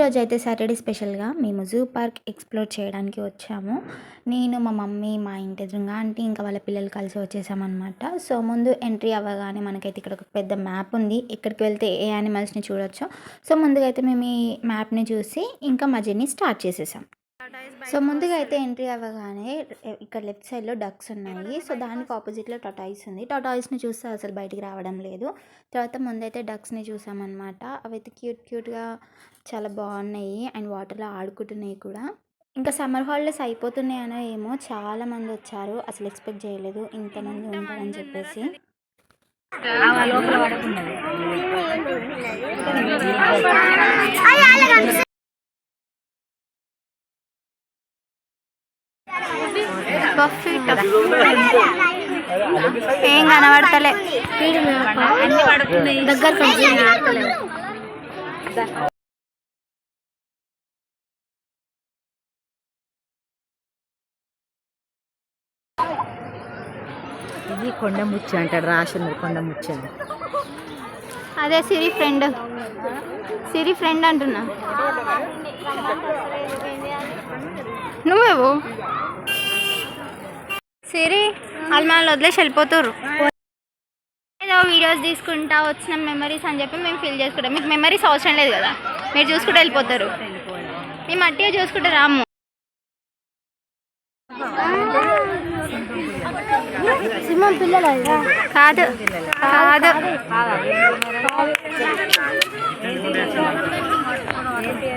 ఈరోజు అయితే సాటర్డే స్పెషల్గా మేము జూ పార్క్ ఎక్స్ప్లోర్ చేయడానికి వచ్చాము. నేను, మా మమ్మీ, మా ఇంటి ఎదురుగా ఆంటీ, ఇంకా వాళ్ళ పిల్లలు కలిసి వచ్చేసామన్నమాట. సో ముందు ఎంట్రీ అవ్వగానే మనకైతే ఇక్కడ ఒక పెద్ద మ్యాప్ ఉంది. ఎక్కడికి వెళ్తే ఏ యానిమల్స్ని చూడొచ్చో. సో ముందుగా అయితే మేము ఈ మ్యాప్ని చూసి ఇంకా మా జర్నీ స్టార్ట్ చేసేసాం. సో ముందుగా అయితే ఎంట్రీ అవ్వగానే ఇక్కడ లెఫ్ట్ సైడ్లో డక్స్ ఉన్నాయి. సో దానికి ఆపోజిట్లో టటాయిస్ ఉంది. టటాయిస్ని చూస్తే అసలు బయటికి రావడం లేదు. తర్వాత ముందైతే డక్స్ని చూసామన్నమాట. అవి అయితే క్యూట్గా చాలా బాగున్నాయి అండ్ వాటర్లో ఆడుకుంటున్నాయి కూడా. ఇంకా సమ్మర్ హాలిడేస్ అయిపోతున్నాయనో ఏమో చాలామంది వచ్చారు. అసలు ఎక్స్పెక్ట్ చేయలేదు ఇంతమంది ఉంటారని చెప్పేసి. ఏం కనబడతలే దగ్గర ఇది కొండముచ్చి అంటాడు, రాసింది కొండముచ్చి అని. అదే సిరి ఫ్రెండ్ అంటున్నా. నువ్వేవో సిరి అల్మాలు వదిలేసి వెళ్ళిపోతారు. ఏదో వీడియోస్ తీసుకుంటా వచ్చిన మెమరీస్ అని చెప్పి మేము ఫీల్ చేసుకుంటాం. మీకు మెమరీస్ అవసరం లేదు కదా, మీరు చూసుకుంటూ వెళ్ళిపోతారు. మేము అట్టిగా చూసుకుంటే రాము. సింహం పిల్లలు కాదు కాదు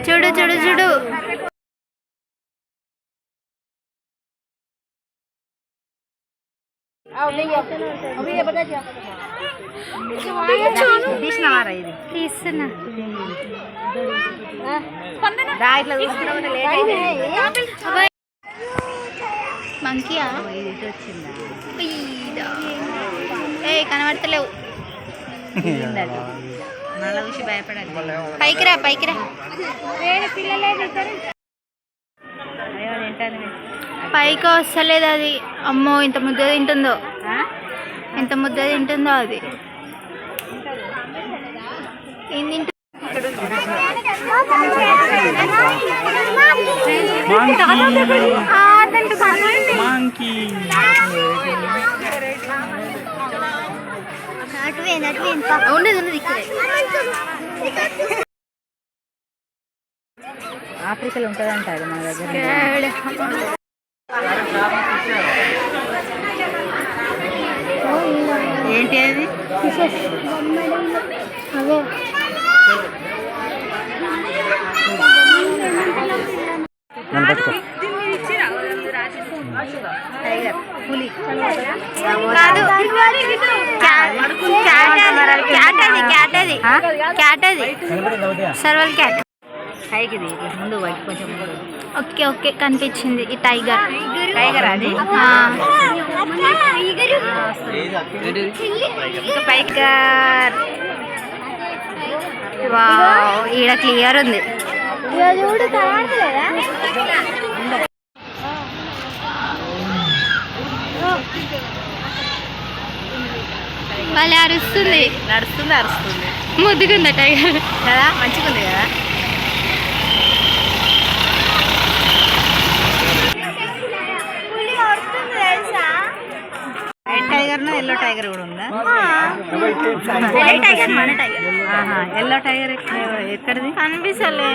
చూడు చూడు చూడు. తీస్తున్నా మంకీయా ఏ కనబడతలేవు. పైకి రా పైకి వస్తలేదు అది. అమ్మో ఇంత ముద్ద తింటుందో అది. ఏం తింటుంది? ఆఫ్రికాలో ఉంటుందంట అది మన దగ్గర. ఏంటి అది? అదే పులి సర్వల్ క్యాట్. ముందు కొంచెం ఓకే కనిపించింది ఈ టైగర్ అది. టైగర్ వావ్, ఈడ క్లియర్ ఉంది. వాళ్ళే అరుస్తుంది, నడుస్తుంది. ముద్దుకుందా టైగర్ కదా, మంచిగా ఉంది కదా. రెడ్ టైగర్ ఎల్లో టైగర్ కూడా ఉందా? ఎల్లో టైగర్ ఎక్కడిది? కనిపిస్తలే,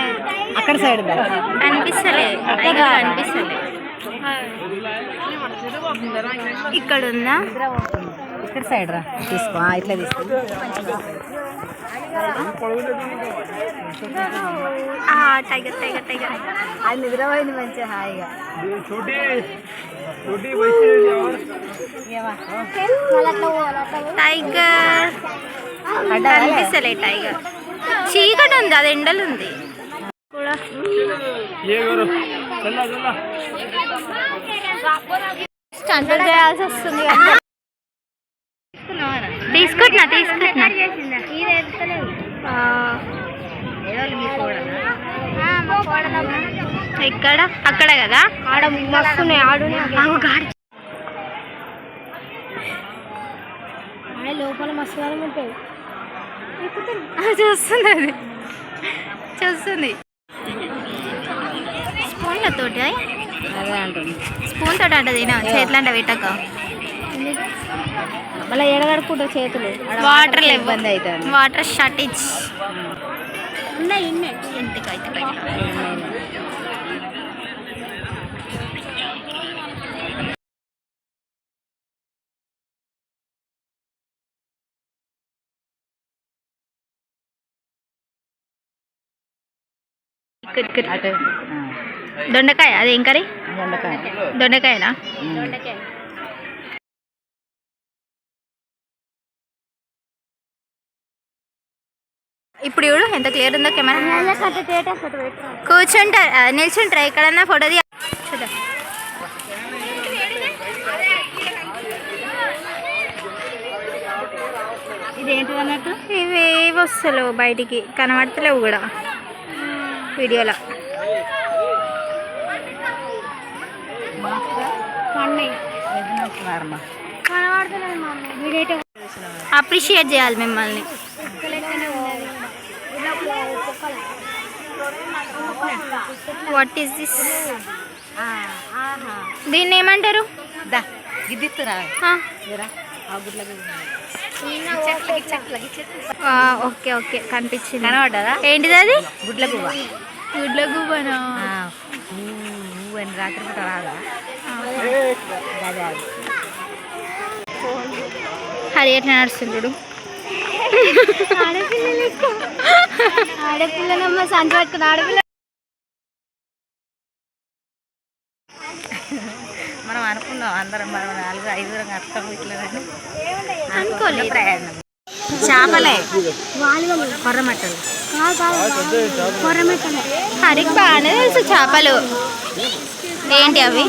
అక్కడ సైడ్ కనిపిస్తలే. ఇక్కడ ఉందా? ఇక్కడ సైడ్ రా, తీసుకో. ఇట్లా తీసుకో. టైగర్ అది నిద్రపోయింది మంచిగా హాయిగా. టైగర్ కనిపిస్తలే. టైగర్ చీకటి ఉంది, అది ఎండలు ఉంది కూడా. స్టంటులు చేయాల్సి వస్తుంది. తీసుకుంటున్నా. ఇక్కడ అక్కడ కదా, ఆడ మస్తున్నాయి. లోపల మస్తు ఉంటాయి. చూస్తుంది. స్పూన్లతోటి అదే అంటుంది. స్పూన్ తోటి అంటే తిన చేతులు అంటే పెట్టక మళ్ళీ ఎడగడుకుంటా చేతులు వాటర్ ఇబ్బంది అవుతుంది. వాటర్ షార్టేజ్ ఉన్నాయి ఎంతకైతే దొండకాయ అదేం కర్రీ దొండకాయనా ఇప్పుడు చూడు ఎంత క్లియర్ ఉందో కెమెరా కూర్చుంటా నిల్చుంటారా ఎక్కడన్నా ఫోటో చూద్దాం ఇదేంటి అన్నట్టు ఇవి వస్తలేవు బయటికి కనబడతలేవు కూడా వీడియోలో అప్రిషియేట్ చేయాలి మిమ్మల్ని. What is this? దీన్ని ఏమంటారు? ఓకే ఓకే కనిపించింది. కనబడ్డా? ఏంటిది అది? గుడ్ల గువ్వ. గుడ్ల గువ్వనా? రాత్రి పూట రాదా? హరి ఎట్లా నడుస్తుంటాడు? ఆడపిల్లనమ్మ సంచి పట్టుకుని ఆడపిల్ల. మనం అనుకున్నాం అందరం మనం 4-5 అర్థం ఇట్లా అనుకోలేదు. ప్రయాణం చేపలే కొర్రమట్టలు హరికి బాగానే తెలుసు చేపలు. ఏంటి అవి?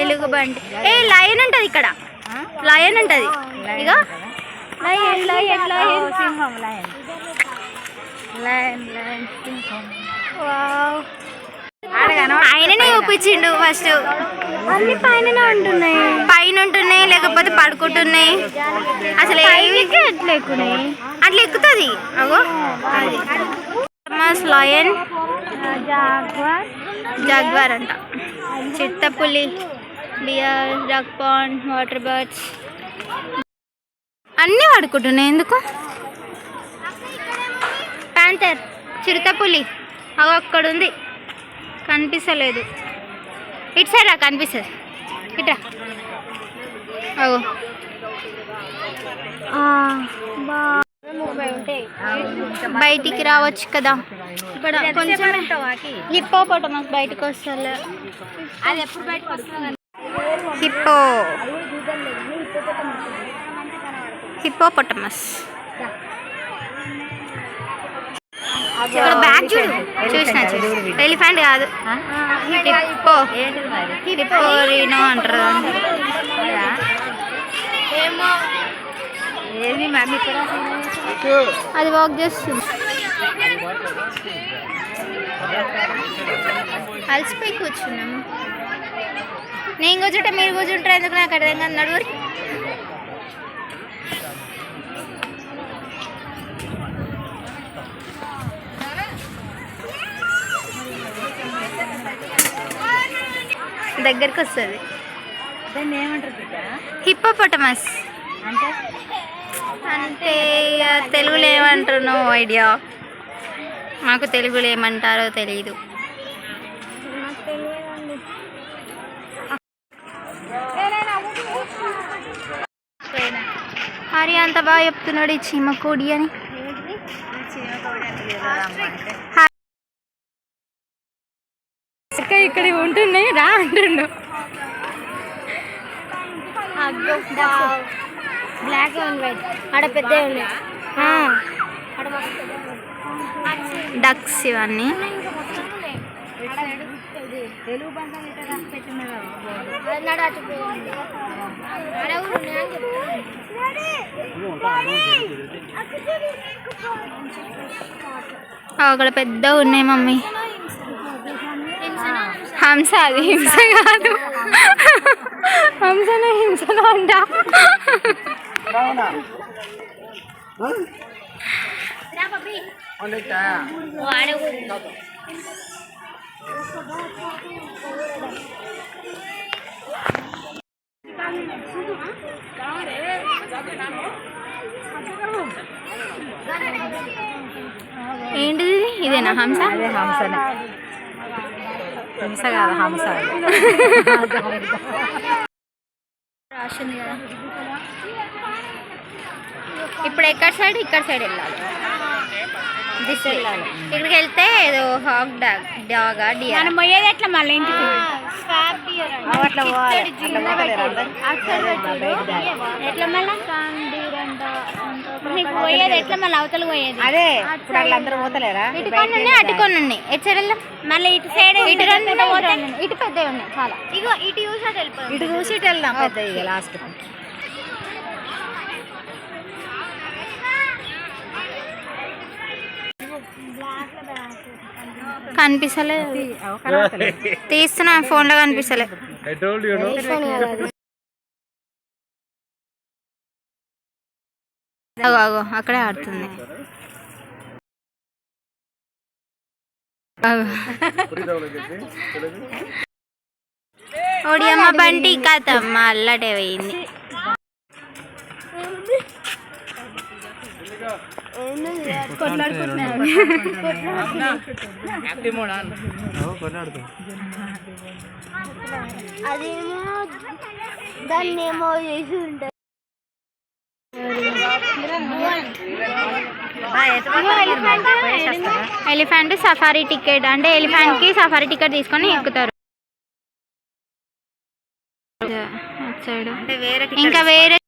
ఎలుగుబంటి. ఏ లయన్ ఉంటుంది ఇక్కడ, లయన్ ఉంటుంది. ఇక లయన్ లయన్ లయన్ సింహం లయన్ లయన్ లయన్ సింహం. ఆయననే చూపించిండు ఫస్ట్. అన్ని పైన ఉంటున్నాయి, పైన ఉంటున్నాయి లేకపోతే పడుకుంటున్నాయి. అసలు ఎట్లా ఎక్కున్నాయి? అట్లా ఎక్కుతుంది. అగో అది లయన్, జాగ్వార్ అంట, చిత్తపులి, deer, duck pond, water birds అన్నీ పడుకుంటున్నాయి. ఎందుకు? ప్యాంథర్, చిరుతపులి అగో అక్కడ ఉంది, కనిపిస్తలేదు. ఇటు సైడ్ కనిపిస్తుంది, ఇట్రా. అగో బయటికి రావచ్చు కదా. ఇక్కడ కొంచెం హిప్పోపోటమస్ బయటకు వస్తలే. అది ఎప్పుడు బయటకు వస్తుంది? హిప్పోపోటమస్. ఇక్కడ బ్యాగ్ చూడు, చూసినా ఎలిఫెంట్ కాదు, హిప్పో, హిప్పోరినో అంటారు. అది వాక్ చేస్తుంది. అలసిపోయి కూర్చున్నాము. నేను కూర్చుంటే మీరు కూర్చుంటారు ఎందుకు నాకు అర్థం కాదు. నడువురి. దగ్గరికి వస్తుంది. దాన్ని ఏమంటారు? హిప్పోపోటమస్ అంటే తెలుగులో ఏమంటారు? No idea. మాకు తెలుగులో ఏమంటారో తెలీదు. హరి అంత బాగా చెప్తున్నాడు ఈ చీమకోడి అని. ఇక్కడ ఉంటున్నాయి రా అంటుండు. బ్లాక్ అండ్ వైట్ ఆడ పెద్ద ఉన్నాయి. డక్స్ ఇవన్నీ. అక్కడ పెద్ద ఉన్నాయి మమ్మీ. హంస, అది హింస కాదు. హంసను హింసను అంట. ఏంటిది ఇదేనా హంస? అదే హంసనే. హంస కాదు, హంస. రాసింది కదా. ఇప్పుడు ఎక్కడ సైడ్? ఇక్కడ సైడ్ వెళ్ళాలి. ఇక్కడికి వెళ్తే ఏదో హాక్ డాగా డియర్ మొయ్యేది ఎట్లా మళ్ళీ ఇంటికి అట్లా పోవాలి. ఎట్లా మళ్ళీ పోయేది ఎట్లా మళ్ళీ అవతల పోయేది? అదే ఇప్పుడు వాళ్ళందరూ పోతలేరా? ఇటుకొని అటుకొని ఉన్నాయి. ఎటు సైడ్ వెళ్దాం? మళ్ళీ ఇటు సైడ్ ఇటు రెండు పోతే ఇటు పెద్దవి ఉన్నాయి చాలా. ఇగో ఇటు చూసి అటు వెళ్ళిపోయి ఇటు చూసి ఇటు వెళ్దాం పెద్ద ఇక లాస్ట్. కనిపిస్తలే, తీస్తున్నా ఫోన్లో కనిపిస్తలే. అగో అక్కడే ఆడుతుంది. ఒడియమ్మ బంటి కథమ్మ అల్లటే పోయింది. అదేమో దాన్ని ఏమో చేసి ఉంటారు. ఎలిఫెంట్ సఫారీ టికెట్ అంటే ఎలిఫెంట్ కి సఫారీ టికెట్ తీసుకొని ఎక్కుతారు. ఇంకా వేరే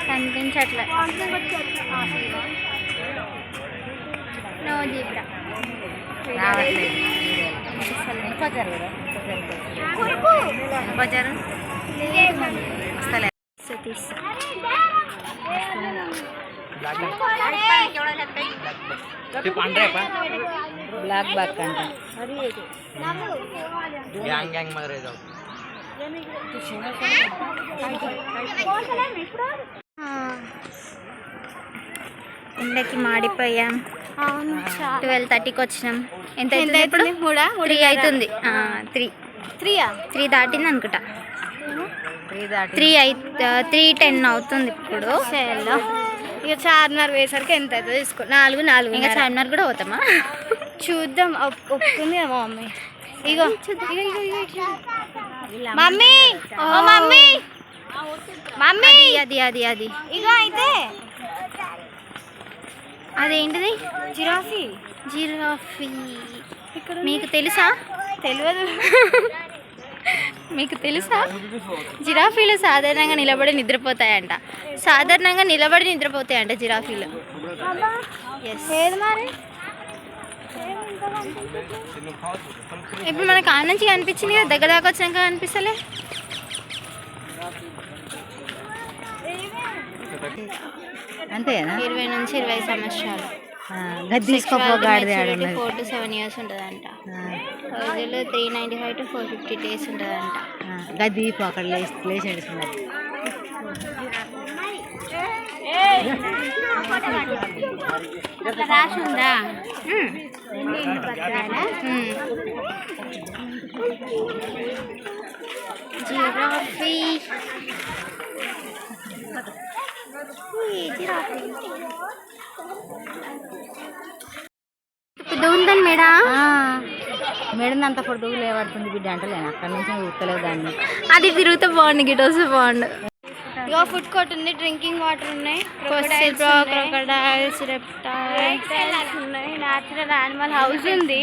కనిపించట్లే. No zebra. బ్లాక్ బాక్ అంట. ఎండకి మాడిపోయాం. 12:30కి వచ్చినాం. ఎంత ఇప్పుడు? 3 అవుతుంది. 3 దాటింది అనుకుంటా. 3:10 అవుతుంది ఇప్పుడు. ఇక 4:30 వేసరికి ఎంత అవుతుందో తీసుకో. 4 ఇంకా 4:30 కూడా పోతామా? చూద్దాం. ఒప్పుకుంది మా మమ్మీ. ఇగో మమ్మీ, ఓ మమ్మీ, మమ్మీ అది అది అది ఇగో అయితే అదేంటిది? జిరాఫీ. మీకు తెలుసా? తెలియదు. మీకు తెలుసా? జిరాఫీలు సాధారణంగా నిలబడి నిద్రపోతాయంట. జిరాఫీలు. ఏది మరి? ఇప్పుడు మనకు ఆ నుంచి కనిపించింది కదా, దగ్గర దాకా వచ్చినాక కనిపిస్తలే. అంతేనా? 20 నుంచి 20 సంవత్సరాలు. గది తీసుకోపోగాడిది. 4 to 7 years ఉంటుందంట. రోజులు 395 to 450 days ఉంటుందంట. గది తీపో అక్కడ లేచి నడుస్తున్నారు. రాసి ఉందా? జిరాఫీ. ఉందని మేడా మేడం అంత పొడుగు లేవడుతుంది బిడ్డ అంటలేను. అక్కడ నుంచి ఉత్తలేదు దాన్ని. అది తిరుగుతూ బాగుండు, గిట్ వస్తే బాగుండు. ఇగో ఫుడ్ కోర్ట్ ఉంది, డ్రింకింగ్ వాటర్ ఉన్నాయి, క్రొకడైల్స్, రెప్టైల్స్ ఉన్నాయి, న్యాచురల్ యానిమల్ హౌస్ ఉంది,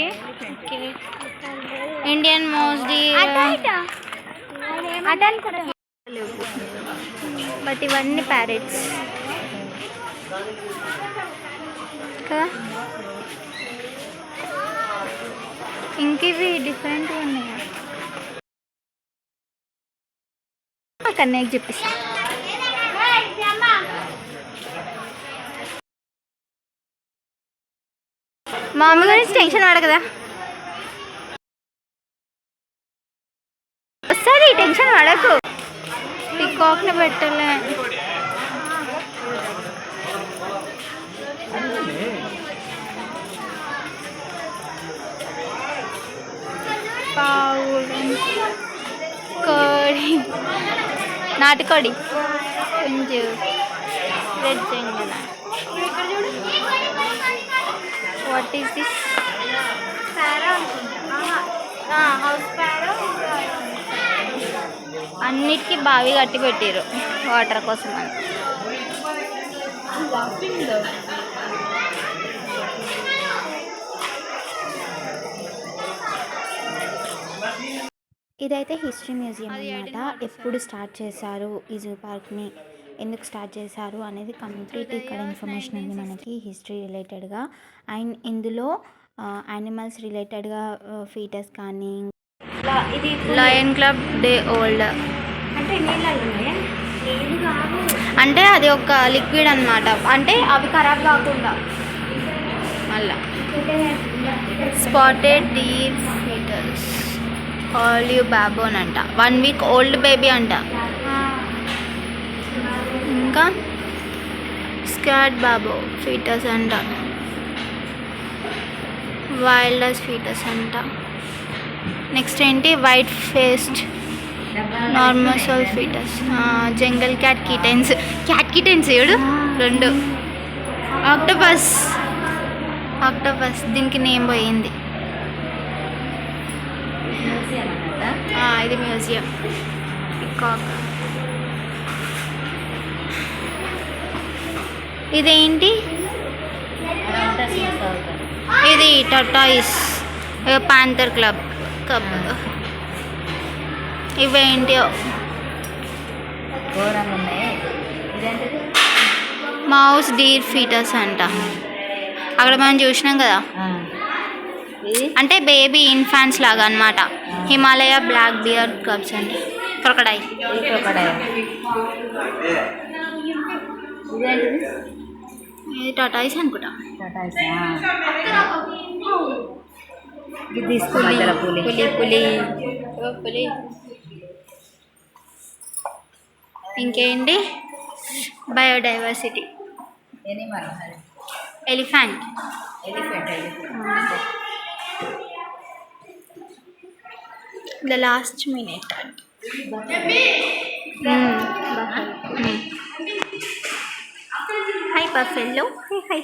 ఇండియన్ మోస్ట్లీ. బట్ ఇవన్నీ ప్యారెట్స్ కదా. ఇంక ఇవి డిఫరెంట్గా ఉన్నాయి. కన్నయ్యకి చెప్పిస్తా. మా మమ్మీ గురించి టెన్షన్ పడ కదా. సరే టెన్షన్ పడకు. పికాక్ని పెట్టలే. కోడి, నాటుకోడి, పుంజు, red jungle. What is this? House sparrow. అన్నిటికీ బావి కట్టి పెట్టారు వాటర్ కోసం అని. ఇదైతే హిస్టరీ మ్యూజియం అన్నమాట. ఎప్పుడు స్టార్ట్ చేశారు ఈ జూ పార్క్ని, ఎందుకు స్టార్ట్ చేశారు అనేది కంప్లీట్ ఇక్కడ ఇన్ఫర్మేషన్ ఉంది మనకి హిస్టరీ రిలేటెడ్గా. అండ్ ఇందులో యానిమల్స్ రిలేటెడ్గా ఫీటస్ కానీ, ఇది లయన్ క్లబ్ డే ఓల్డ్ అంటే అది ఒక లిక్విడ్ అన్నమాట. అంటే అవి ఖరాబ్ కాకుండా. మళ్ళా స్పాటెడ్ డీర్ ఫీటస్, ఆలివ్ బాబోన్ అంట, 1 వీక్ ఓల్డ్ బేబీ అంట. ఇంకా స్కాట్ బాబో ఫీటస్ అంట, వైల్డస్ ఫీటస్ అంట. నెక్స్ట్ ఏంటి, వైట్ ఫేస్డ్ నార్మోసల్ ఫీటస్, జంగల్ క్యాట్ కిటెన్స్. క్యాట్ కిటెన్స్ చూడు 2. ఆక్టోపస్ దీనికి నేమ్ పోయింది. ఇది మ్యూజియం. పికాక్. ఇదేంటి, ఇది టర్టాయిస్, పాంథర్ క్లబ్ కప్. ఇవేంటియో మౌస్ డీర్ ఫీటస్ అంట. అక్కడ మనం చూసినాం కదా, అంటే బేబీ ఇన్ఫాన్స్ లాగా అన్నమాట. హిమాలయ బ్లాక్ బియర్ కప్స్ అంటే క్రొకడైల్. ఇది టాటాయిస్ అనుకుంటా. పులి. ఇంకేంటి, biodiversity, elephant. The last minute. High buffalo. High.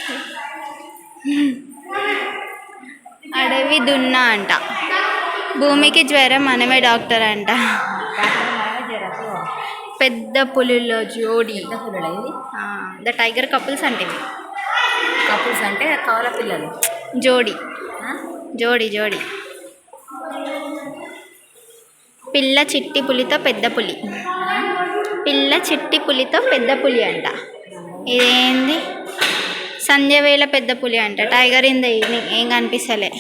అడవి దున్నా అంట. భూమికి జ్వరం మనమే డాక్టర్ అంట. పెద్ద పులుల్లో జోడి. ద టైగర్ కపుల్స్ అంటే కపుల్స్ అంటే కవల పిల్లలు. జోడి. పిల్ల చిట్టి పులితో పెద్ద పులి అంట. ఇదేంది, సంధ్యవేళ పెద్ద పులి అంట. Tiger in the evening. ఏం కనిపిస్తలే.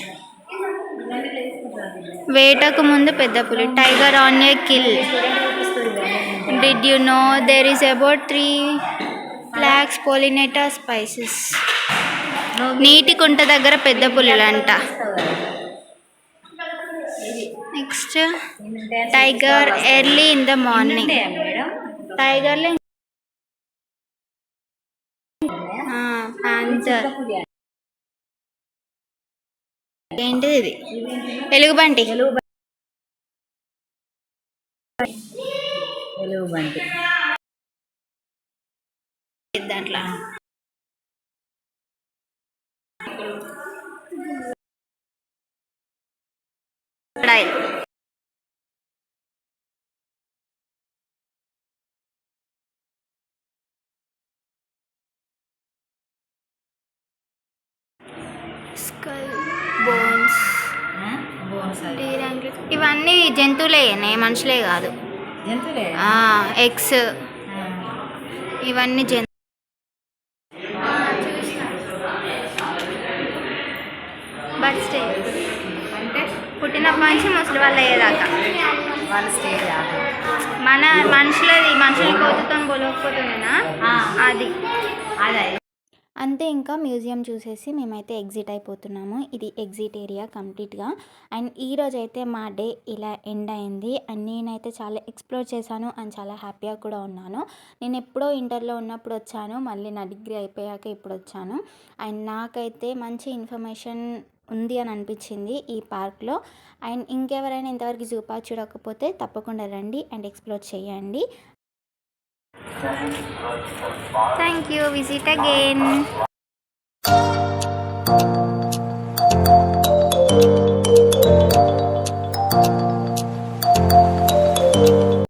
వేటకు ముందు పెద్ద పులి. Tiger on a kill. Did you know there is about 3 lakhs pollinator species. నీటి కుంట దగ్గర పెద్ద పులులు అంట. Next, tiger early in the morning. టైగర్లే పాంథర్. ఏంటిది ఇది, ఎలుగుబంటి. దాంట్లో స్కల్, బోన్స్, ఇవన్నీ జంతువులే, మనుషులే కాదు. ఎగ్స్ ఇవన్నీ బర్త్ స్టేజ్ అంటే పుట్టినప్పటి నుంచి ముసలి వాళ్ళు అయ్యేదాకా మన మనుషులది. మనుషులు కోతుతో గొలవకపోతుండేనా అది. అంతే ఇంకా మ్యూజియం చూసేసి మేమైతే ఎగ్జిట్ అయిపోతున్నాము. ఇది ఎగ్జిట్ ఏరియా కంప్లీట్‌గా. అండ్ ఈరోజైతే మా డే ఇలా ఎండ్ అయింది. అండ్ నేనైతే చాలా ఎక్స్‌ప్లోర్ చేశాను అండ్ చాలా హ్యాపీగా కూడా ఉన్నాను. నేను ఎప్పుడో ఇంటర్‌లో ఉన్నప్పుడు వచ్చాను. మళ్ళీ నా డిగ్రీ అయిపోయాక ఇప్పుడొచ్చాను. అండ్ నాకైతే మంచి ఇన్ఫర్మేషన్ ఉంది అని అనిపించింది ఈ పార్క్‌లో. అండ్ ఇంకెవరైనా ఇంతవరకు జూ పార్క్ చూడకపోతే తప్పకుండా రండి అండ్ ఎక్స్‌ప్లోర్ చేయండి. Thank you. Visit again.